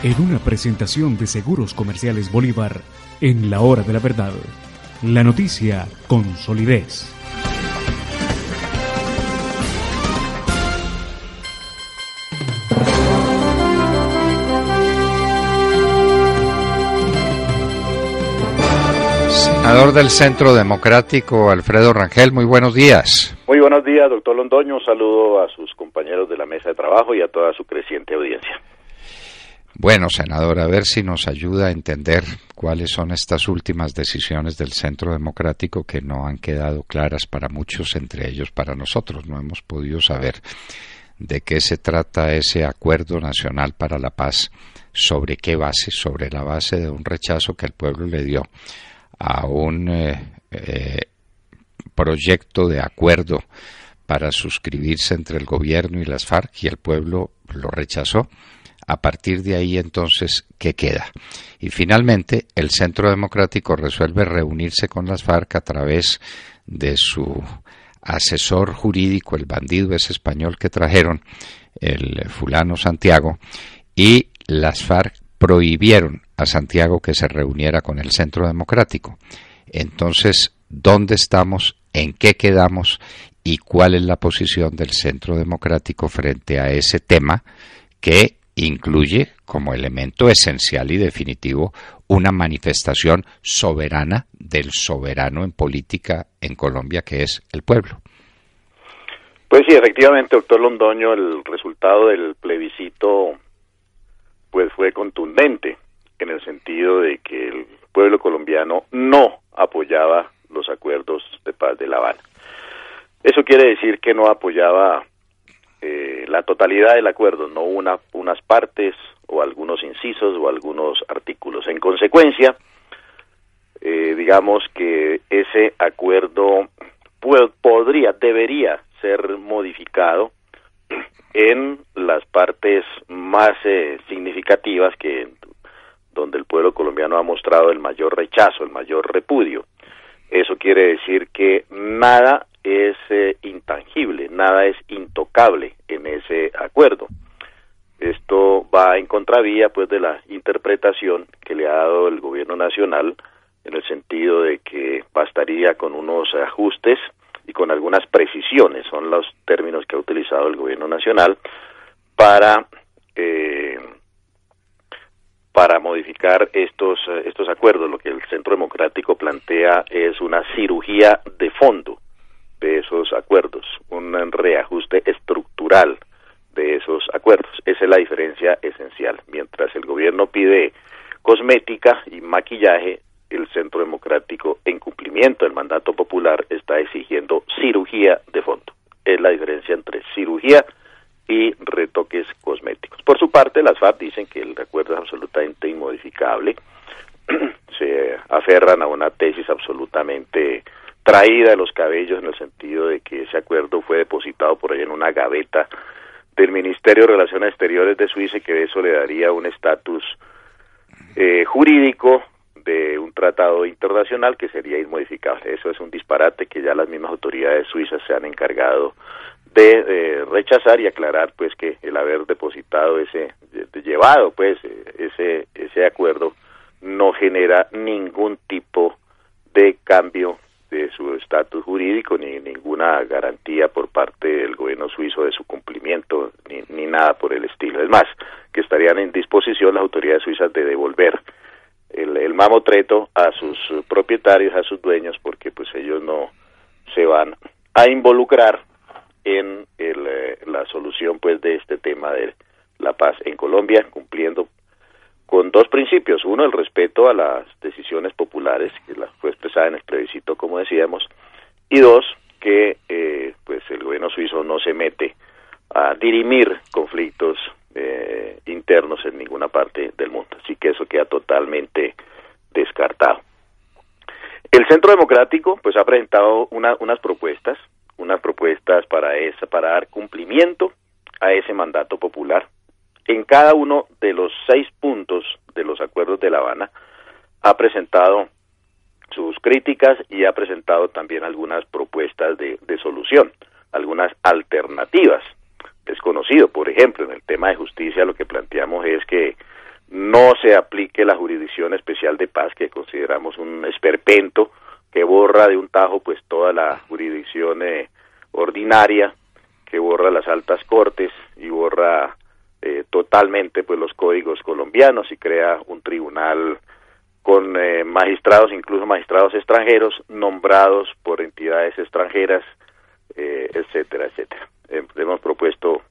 En una presentación de Seguros Comerciales Bolívar, en la hora de la verdad, la noticia con solidez. Senador del Centro Democrático, Alfredo Rangel, muy buenos días. Muy buenos días, doctor Londoño. Un saludo a sus compañeros de la mesa de trabajo y a toda su creciente audiencia. Bueno, senador, a ver si nos ayuda a entender cuáles son estas últimas decisiones del Centro Democrático que no han quedado claras para muchos, entre ellos para nosotros. No hemos podido saber de qué se trata ese Acuerdo Nacional para la Paz, sobre qué base, sobre la base de un rechazo que el pueblo le dio a un proyecto de acuerdo para suscribirse entre el gobierno y las FARC, y el pueblo lo rechazó. A partir de ahí, entonces, ¿qué queda? Y finalmente, el Centro Democrático resuelve reunirse con las FARC a través de su asesor jurídico, el bandido ese español que trajeron, el fulano Santiago, y las FARC prohibieron a Santiago que se reuniera con el Centro Democrático. Entonces, ¿dónde estamos? ¿En qué quedamos? ¿Y cuál es la posición del Centro Democrático frente a ese tema que incluye como elemento esencial y definitivo una manifestación soberana del soberano en política en Colombia, que es el pueblo? Pues sí, efectivamente, doctor Londoño, el resultado del plebiscito pues fue contundente, en el sentido de que el pueblo colombiano no apoyaba los acuerdos de paz de La Habana. Eso quiere decir que no apoyaba la totalidad del acuerdo, no unas partes o algunos incisos o algunos artículos. En consecuencia, digamos que ese acuerdo debería ser modificado en las partes más significativas, donde el pueblo colombiano ha mostrado el mayor rechazo, el mayor repudio. Eso quiere decir que nada es intangible, nada es intocable en ese acuerdo. Esto va en contravía pues de la interpretación que le ha dado el gobierno nacional, en el sentido de que bastaría con unos ajustes y con algunas precisiones, son los términos que ha utilizado el gobierno nacional, para modificar estos acuerdos. Lo que el Centro Democrático plantea es una cirugía de fondo de esos acuerdos, un reajuste estructural de esos acuerdos. Esa es la diferencia esencial. Mientras el gobierno pide cosmética y maquillaje, el Centro Democrático, en cumplimiento del mandato popular, está exigiendo cirugía de fondo. Es la diferencia entre cirugía y retoques cosméticos. Por su parte, las FARC dicen que el acuerdo es absolutamente inmodificable. Se aferran a una tesis absolutamente traída de los cabellos, en el sentido de que ese acuerdo fue depositado por ahí en una gaveta del Ministerio de Relaciones Exteriores de Suiza, y que eso le daría un estatus jurídico de un tratado internacional que sería inmodificable. Eso es un disparate que ya las mismas autoridades suizas se han encargado de rechazar y aclarar pues que el haber depositado llevado pues ese acuerdo no genera ningún tipo de cambio de su estatus jurídico, ni ninguna garantía por parte del gobierno suizo de su cumplimiento, ni nada por el estilo. Es más, que estarían en disposición las autoridades suizas de devolver el mamotreto a sus propietarios, a sus dueños, porque pues ellos no se van a involucrar en la solución pues de este tema de la paz en Colombia, cumpliendo con dos principios: uno, el respeto a las decisiones populares, que fue expresada en el plebiscito, como decíamos, y dos, que pues el gobierno suizo no se mete a dirimir conflictos internos en ninguna parte del mundo. Así que eso queda totalmente descartado. El Centro Democrático pues ha presentado unas propuestas para dar cumplimiento a ese mandato popular. En cada uno de los 6 puntos de los acuerdos de La Habana ha presentado sus críticas y ha presentado también algunas propuestas de solución, algunas alternativas. Es conocido, por ejemplo, en el tema de justicia, lo que planteamos es que no se aplique la Jurisdicción Especial de Paz, que consideramos un esperpento que borra de un tajo pues toda la jurisdicción ordinaria, que borra las altas cortes y borra totalmente pues los códigos colombianos y crea un tribunal con magistrados, incluso magistrados extranjeros, nombrados por entidades extranjeras, etcétera, etcétera. Hemos propuesto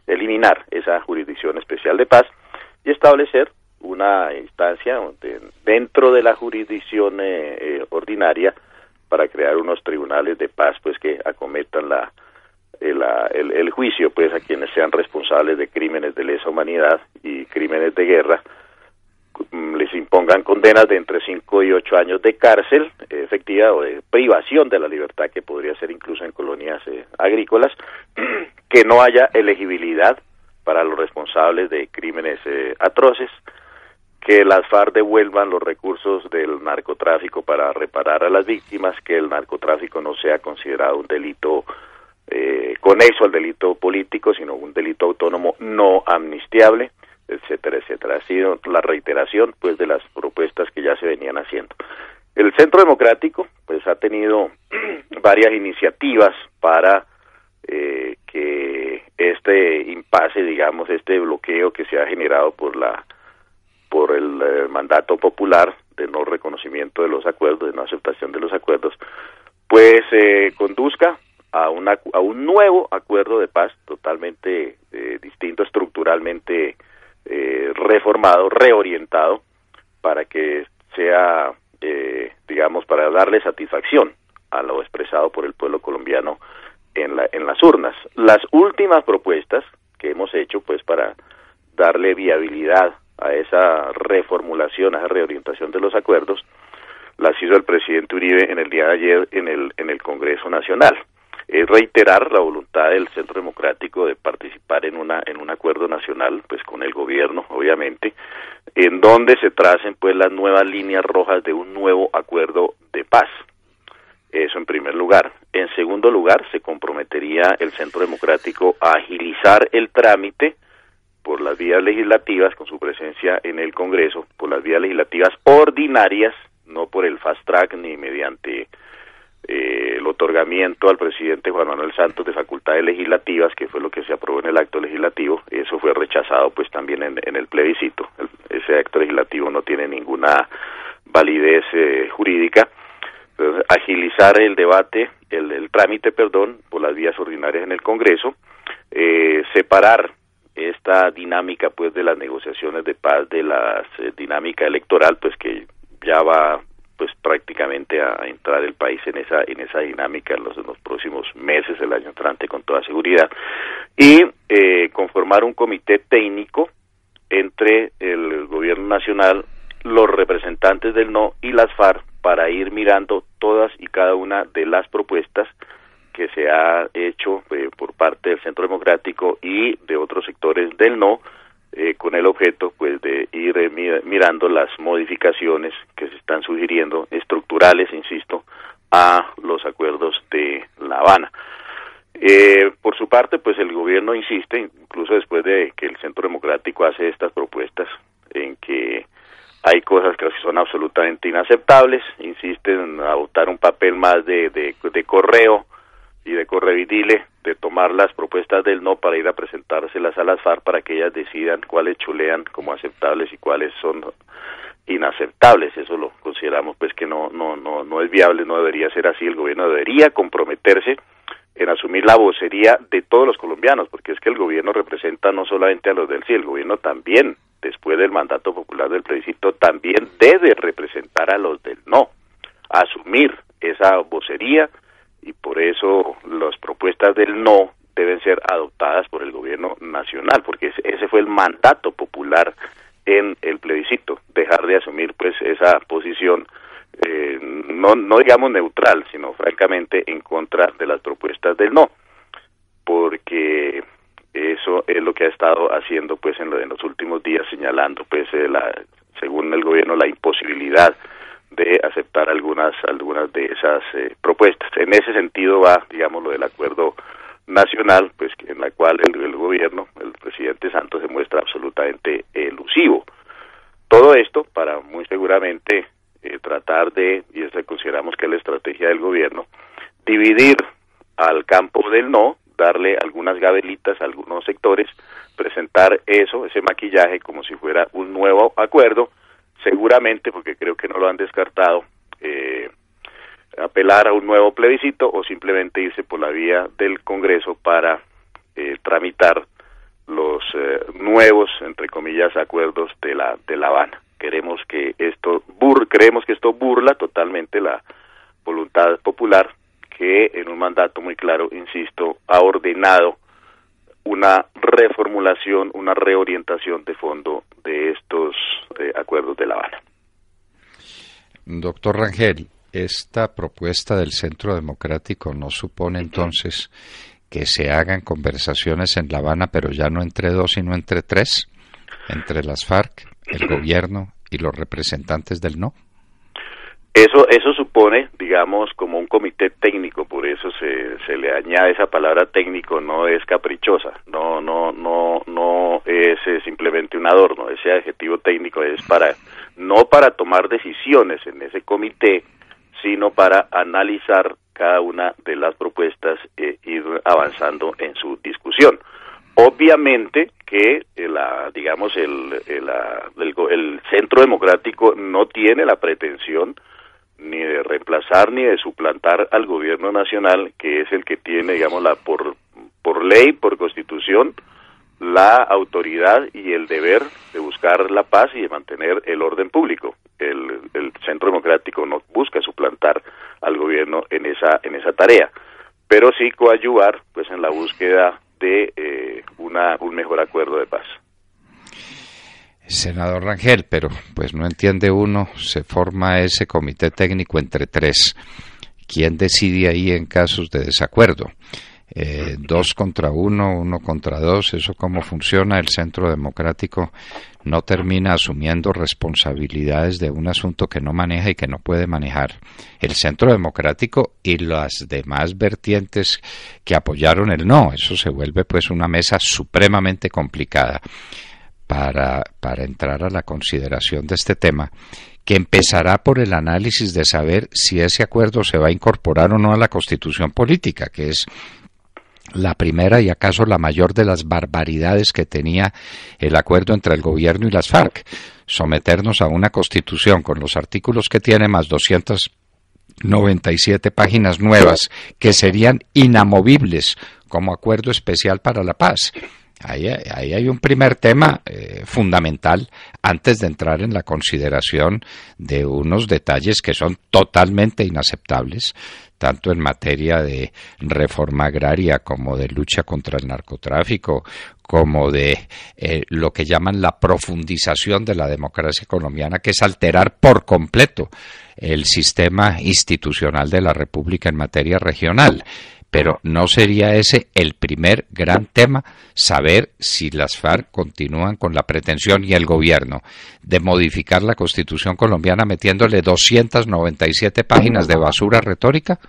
eliminar esa Jurisdicción Especial de Paz y establecer una instancia dentro de la jurisdicción ordinaria para crear unos tribunales de paz pues que acometan el juicio pues a quienes sean responsables de crímenes de lesa humanidad y crímenes de guerra, les impongan condenas de entre 5 y 8 años de cárcel efectiva o de privación de la libertad, que podría ser incluso en colonias agrícolas, que no haya elegibilidad para los responsables de crímenes atroces, que las FARC devuelvan los recursos del narcotráfico para reparar a las víctimas, que el narcotráfico no sea considerado un delito conexo al delito político, sino un delito autónomo no amnistiable, etcétera, etcétera. Ha sido la reiteración pues de las propuestas que ya se venían haciendo. El Centro Democrático pues ha tenido varias iniciativas para que este impasse, digamos, este bloqueo que se ha generado por el mandato popular de no reconocimiento de los acuerdos, de no aceptación de los acuerdos, pues conduzca a un nuevo acuerdo de paz totalmente distinto, estructuralmente reformado, reorientado, para que sea, digamos, para darle satisfacción a lo expresado por el pueblo colombiano en las urnas. Las últimas propuestas que hemos hecho, pues, para darle viabilidad a esa reformulación, a esa reorientación de los acuerdos, las hizo el presidente Uribe en el día de ayer en el Congreso Nacional. Es reiterar la voluntad del Centro Democrático de participar en un acuerdo nacional, pues con el gobierno, obviamente, en donde se tracen pues las nuevas líneas rojas de un nuevo acuerdo de paz. Eso en primer lugar. En segundo lugar, se comprometería el Centro Democrático a agilizar el trámite por las vías legislativas, con su presencia en el Congreso, por las vías legislativas ordinarias, no por el fast track ni mediante el otorgamiento al presidente Juan Manuel Santos de facultades legislativas, que fue lo que se aprobó en el acto legislativo. Eso fue rechazado pues también en el plebiscito. Ese acto legislativo no tiene ninguna validez jurídica. Entonces, agilizar el debate, el trámite, por las vías ordinarias en el Congreso, separar esta dinámica pues de las negociaciones de paz de la dinámica electoral, pues que ya va pues prácticamente a entrar el país en esa dinámica en los próximos meses del año entrante con toda seguridad, y conformar un comité técnico entre el gobierno nacional, los representantes del no y las FARC, para ir mirando todas y cada una de las propuestas que se ha hecho por parte del Centro Democrático y de otros sectores del no, con el objeto pues de ir mirando las modificaciones que se están sugiriendo, estructurales, insisto, a los acuerdos de La Habana. Por su parte, pues el gobierno insiste, incluso después de que el Centro Democrático hace estas propuestas, en que hay cosas que son absolutamente inaceptables, insisten en adoptar un papel más de correo y de correvidile, de tomar las propuestas del no para ir a presentárselas a las FARC para que ellas decidan cuáles chulean como aceptables y cuáles son inaceptables. Eso lo consideramos pues que no es viable, no debería ser así. El gobierno debería comprometerse en asumir la vocería de todos los colombianos, porque es que el gobierno representa no solamente a los del sí, el gobierno también, después del mandato popular del plebiscito, también debe representar a los del no, asumir esa vocería, y por eso las propuestas del no deben ser adoptadas por el gobierno nacional, porque ese fue el mandato popular en el plebiscito, dejar de asumir pues esa posición no digamos neutral, sino francamente en contra de las propuestas del no, porque eso es lo que ha estado haciendo pues en los últimos días, señalando pues según el gobierno la imposibilidad de aceptar algunas de esas propuestas. En ese sentido va, digamos, lo del acuerdo nacional, pues en la cual el gobierno, el presidente Santos se muestra absolutamente elusivo. Todo esto para muy seguramente tratar de, y eso consideramos que es la estrategia del gobierno, dividir al campo del no, darle algunas gabelitas a algunos sectores, presentar ese maquillaje como si fuera un nuevo acuerdo, seguramente, porque creo que no lo han descartado, apelar a un nuevo plebiscito o simplemente irse por la vía del Congreso para tramitar los nuevos, entre comillas, acuerdos de La Habana. Creemos que esto burla totalmente la voluntad popular, que en un mandato muy claro, insisto, ha ordenado una reformulación, una reorientación de fondo de estos acuerdos de La Habana. Doctor Rangel, esta propuesta del Centro Democrático no supone entonces que se hagan conversaciones en La Habana, pero ya no entre dos, sino entre tres, entre las FARC, el gobierno y los representantes del no. Eso supone, digamos, como un comité técnico, por eso se le añade esa palabra técnico, no es caprichosa, no es simplemente un adorno. Ese adjetivo técnico es no para tomar decisiones en ese comité, sino para analizar cada una de las propuestas e ir avanzando en su discusión. Obviamente que el Centro Democrático no tiene la pretensión ni de reemplazar ni de suplantar al gobierno nacional, que es el que tiene, digamos, por ley, por constitución, la autoridad y el deber de buscar la paz y de mantener el orden público. El Centro Democrático no busca suplantar al gobierno en esa tarea, pero sí coadyuvar pues en la búsqueda de un mejor acuerdo de paz. Senador Rangel, pero pues no entiende uno, se forma ese comité técnico entre tres. ¿Quién decide ahí en casos de desacuerdo? 2 contra 1, 1 contra 2, ¿eso cómo funciona? El Centro Democrático no termina asumiendo responsabilidades de un asunto que no maneja y que no puede manejar. El Centro Democrático y las demás vertientes que apoyaron el no, eso se vuelve pues una mesa supremamente complicada para entrar a la consideración de este tema, que empezará por el análisis de saber si ese acuerdo se va a incorporar o no a la Constitución política, que es la primera y acaso la mayor de las barbaridades que tenía el acuerdo entre el gobierno y las FARC, someternos a una Constitución con los artículos que tiene más 297 páginas nuevas que serían inamovibles como acuerdo especial para la paz. Ahí hay un primer tema fundamental antes de entrar en la consideración de unos detalles que son totalmente inaceptables, tanto en materia de reforma agraria como de lucha contra el narcotráfico, como de lo que llaman la profundización de la democracia colombiana, que es alterar por completo el sistema institucional de la República en materia regional. Pero ¿no sería ese el primer gran tema, saber si las FARC continúan con la pretensión y el gobierno de modificar la Constitución colombiana metiéndole 297 páginas de basura retórica?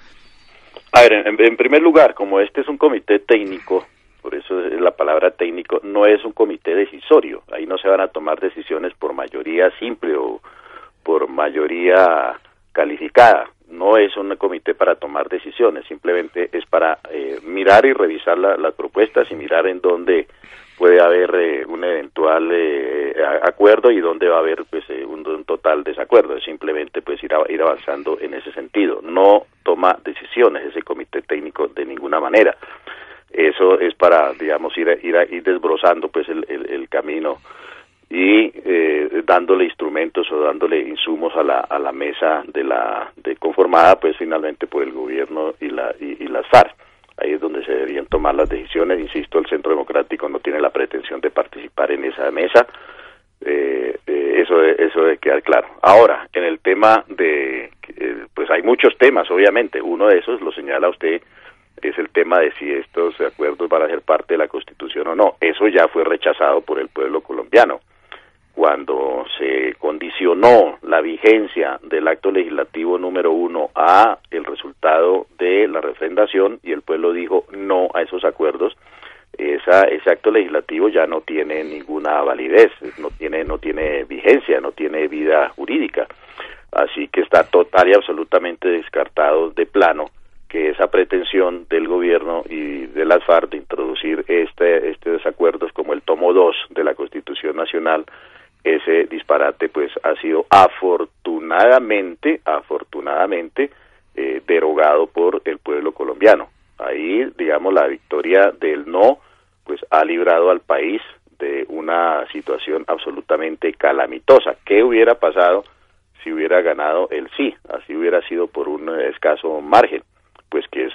A ver, en primer lugar, como este es un comité técnico, por eso es la palabra técnico, no es un comité decisorio. Ahí no se van a tomar decisiones por mayoría simple o por mayoría calificada. No es un comité para tomar decisiones, simplemente es para mirar y revisar las propuestas y mirar en dónde puede haber un eventual acuerdo y dónde va a haber pues un total desacuerdo. Es simplemente pues ir avanzando en ese sentido. No toma decisiones ese comité técnico de ninguna manera. Eso es para, digamos, ir desbrozando pues el camino y dándole instrumentos o dándole insumos a la mesa conformada pues finalmente por el gobierno y las FARC. Ahí es donde se deberían tomar las decisiones. Insisto, el Centro Democrático no tiene la pretensión de participar en esa mesa. Eso debe quedar claro. Ahora, en el tema pues hay muchos temas, obviamente. Uno de esos, lo señala usted, es el tema de si estos acuerdos van a ser parte de la Constitución o no. Eso ya fue rechazado por el pueblo colombiano. cuando se condicionó la vigencia del acto legislativo número 1 a el resultado de la refrendación y el pueblo dijo no a esos acuerdos, ese acto legislativo ya no tiene ninguna validez, no tiene vigencia, no tiene vida jurídica. Así que está total y absolutamente descartado de plano que esa pretensión del gobierno y de las FARC de introducir estos acuerdos como el tomo 2 de la Constitución Nacional, ese disparate pues ha sido afortunadamente derogado por el pueblo colombiano. Ahí, digamos, la victoria del no pues ha librado al país de una situación absolutamente calamitosa. ¿Qué hubiera pasado si hubiera ganado el sí? Así hubiera sido por un escaso margen. Pues que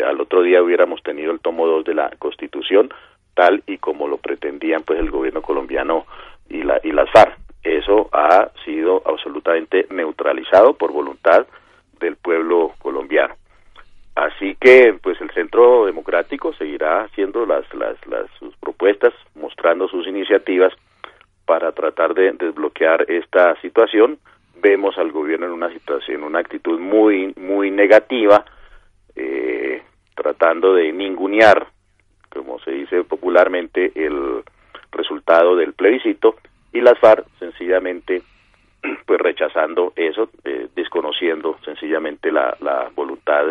al otro día hubiéramos tenido el tomo 2 de la Constitución, tal y como lo pretendían pues el gobierno colombiano y las FARC. Eso ha sido absolutamente neutralizado por voluntad del pueblo colombiano. Así que pues el Centro Democrático seguirá haciendo sus propuestas, mostrando sus iniciativas para tratar de desbloquear esta situación. Vemos al gobierno en una actitud muy negativa, tratando de ningunear, como se dice popularmente, el resultado del plebiscito, y las FARC sencillamente pues rechazando eso, desconociendo sencillamente la voluntad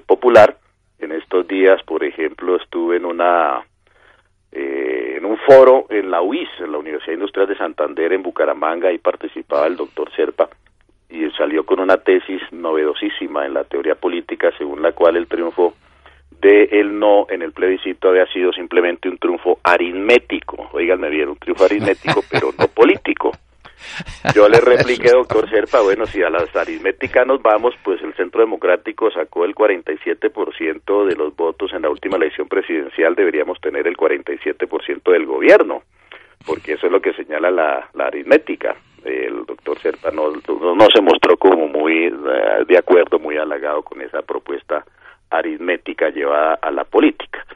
popular. En estos días, por ejemplo, estuve en un foro en la UIS, en la Universidad Industrial de Santander, en Bucaramanga, y participaba el doctor Serpa, y salió con una tesis novedosísima en la teoría política, según la cual el triunfo de el no en el plebiscito había sido simplemente un triunfo aritmético. Óiganme bien, un triunfo aritmético, pero no político. Yo le repliqué, doctor Serpa, bueno, si a las aritméticas nos vamos, pues el Centro Democrático sacó el 47% de los votos en la última elección presidencial, deberíamos tener el 47% del gobierno, porque eso es lo que señala la aritmética. El doctor Serpa no se mostró como muy de acuerdo, muy halagado con esa propuesta aritmética llevada a la política.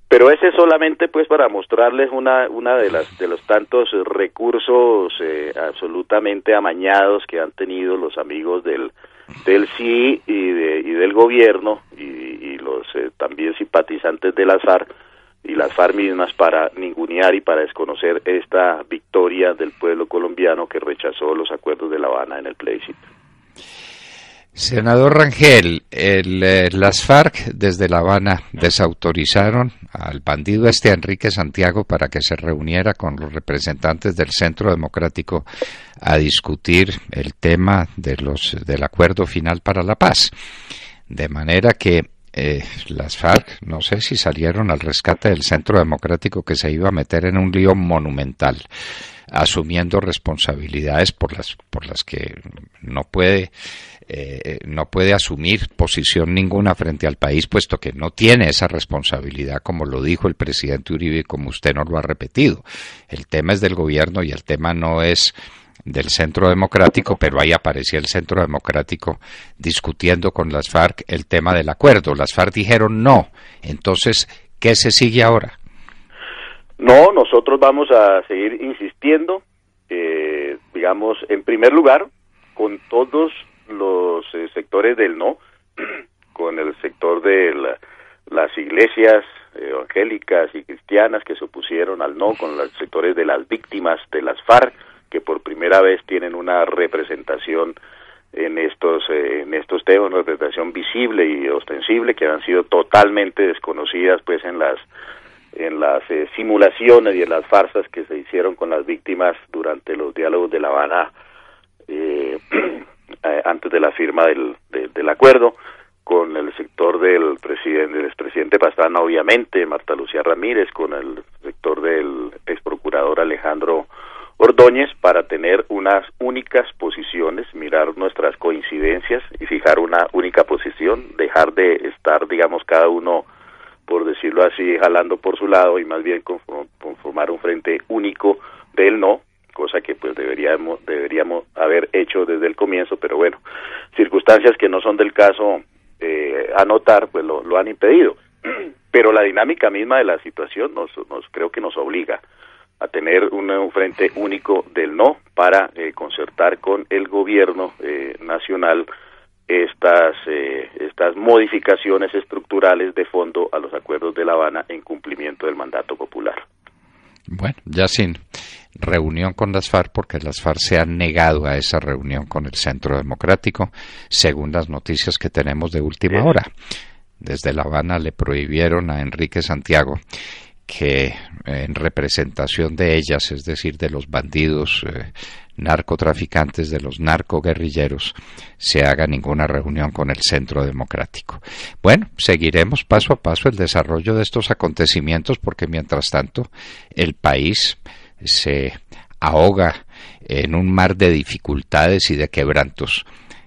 Pero ese es solamente pues para mostrarles una de los tantos recursos absolutamente amañados que han tenido los amigos del sí y del gobierno y los también simpatizantes de las FARC y las FARC mismas para ningunear y para desconocer esta victoria del pueblo colombiano que rechazó los acuerdos de La Habana en el plebiscito. Senador Rangel, las FARC desde La Habana desautorizaron al bandido Enrique Santiago para que se reuniera con los representantes del Centro Democrático a discutir el tema del acuerdo final para la paz. De manera que las FARC, no sé si salieron al rescate del Centro Democrático, que se iba a meter en un lío monumental, asumiendo responsabilidades por las que no puede asumir posición ninguna frente al país, puesto que no tiene esa responsabilidad, como lo dijo el presidente Uribe y como usted nos lo ha repetido. El tema es del gobierno y el tema no es del Centro Democrático, pero ahí aparecía el Centro Democrático discutiendo con las FARC el tema del acuerdo. Las FARC dijeron no. Entonces, ¿qué se sigue ahora? No, nosotros vamos a seguir insistiendo, digamos, en primer lugar, con todos los sectores del no, con el sector de las iglesias evangélicas y cristianas que se opusieron al no, con los sectores de las víctimas de las FARC, que por primera vez tienen una representación en estos temas, una representación visible y ostensible, que han sido totalmente desconocidas pues en las simulaciones y en las farsas que se hicieron con las víctimas durante los diálogos de La Habana antes de la firma del acuerdo, con el sector del expresidente Pastrana, obviamente, Marta Lucía Ramírez, con el sector del exprocurador Alejandro Ordóñez, para tener unas únicas posiciones, mirar nuestras coincidencias y fijar una única posición, dejar de estar, digamos, cada uno, por decirlo así, jalando por su lado y más bien conformar un frente único del no, cosa que pues deberíamos haber hecho desde el comienzo, pero bueno, circunstancias que no son del caso anotar, pues lo han impedido. Pero la dinámica misma de la situación creo que nos obliga tener un frente único del no para concertar con el gobierno nacional estas modificaciones estructurales de fondo a los acuerdos de La Habana en cumplimiento del mandato popular. Bueno, ya sin reunión con las FARC, porque las FARC se han negado a esa reunión con el Centro Democrático, según las noticias que tenemos de última hora. Desde La Habana le prohibieron a Enrique Santiago que en representación de ellas, es decir, de los bandidos narcotraficantes, de los narcoguerrilleros, se haga ninguna reunión con el Centro Democrático. Bueno, seguiremos paso a paso el desarrollo de estos acontecimientos, porque mientras tanto el país se ahoga en un mar de dificultades y de quebrantos,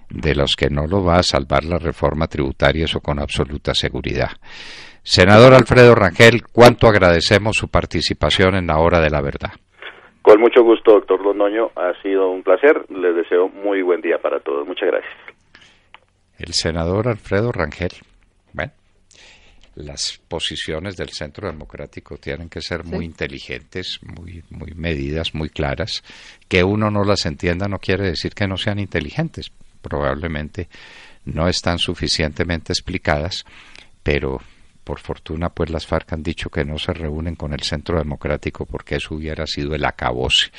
de los que no lo va a salvar la reforma tributaria, eso con absoluta seguridad. Senador Alfredo Rangel, cuánto agradecemos su participación en la Hora de la Verdad. Con mucho gusto, doctor Londoño, ha sido un placer, les deseo muy buen día para todos, muchas gracias. El senador Alfredo Rangel, bueno, las posiciones del Centro Democrático tienen que ser muy inteligentes, muy medidas, muy claras. Que uno no las entienda no quiere decir que no sean inteligentes, probablemente no están suficientemente explicadas, pero por fortuna pues las FARC han dicho que no se reúnen con el Centro Democrático porque eso hubiera sido el acabose.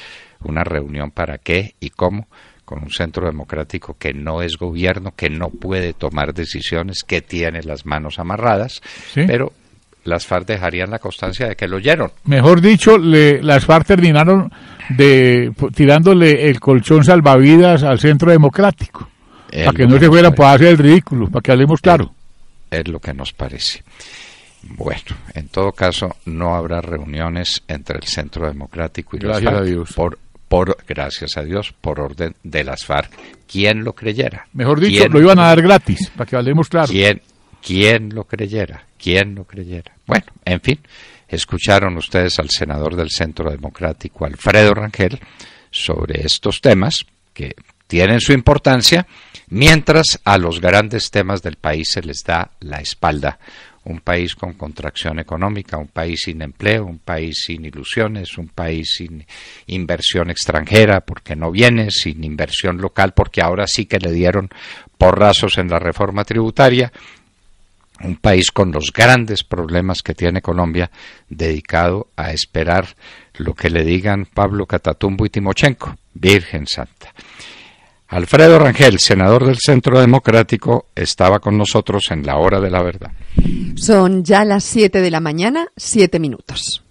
¿Una reunión para qué y cómo? Con un Centro Democrático que no es gobierno, que no puede tomar decisiones, que tiene las manos amarradas, pero las FARC dejarían la constancia de que lo oyeron. Mejor dicho, las FARC terminaron tirándole el colchón salvavidas al Centro Democrático, para que no se fuera a hacer el ridículo, para que hablemos claro. Es lo que nos parece. Bueno, en todo caso, no habrá reuniones entre el Centro Democrático y las FARC. Gracias a Dios, por orden de las FARC. ¿Quién lo creyera? Mejor dicho, lo iban a dar gratis, para que hablemos claro. ¿Quién lo creyera? ¿Quién lo creyera? Bueno, en fin, escucharon ustedes al senador del Centro Democrático, Alfredo Rangel, sobre estos temas que tienen su importancia, mientras a los grandes temas del país se les da la espalda. Un país con contracción económica, un país sin empleo, un país sin ilusiones, un país sin inversión extranjera porque no viene, sin inversión local porque ahora sí que le dieron porrazos en la reforma tributaria. Un país con los grandes problemas que tiene Colombia, dedicado a esperar lo que le digan Pablo Catatumbo y Timochenko, Virgen Santa. Alfredo Rangel, senador del Centro Democrático, estaba con nosotros en la Hora de la Verdad. Son ya las 7 de la mañana, 7 minutos.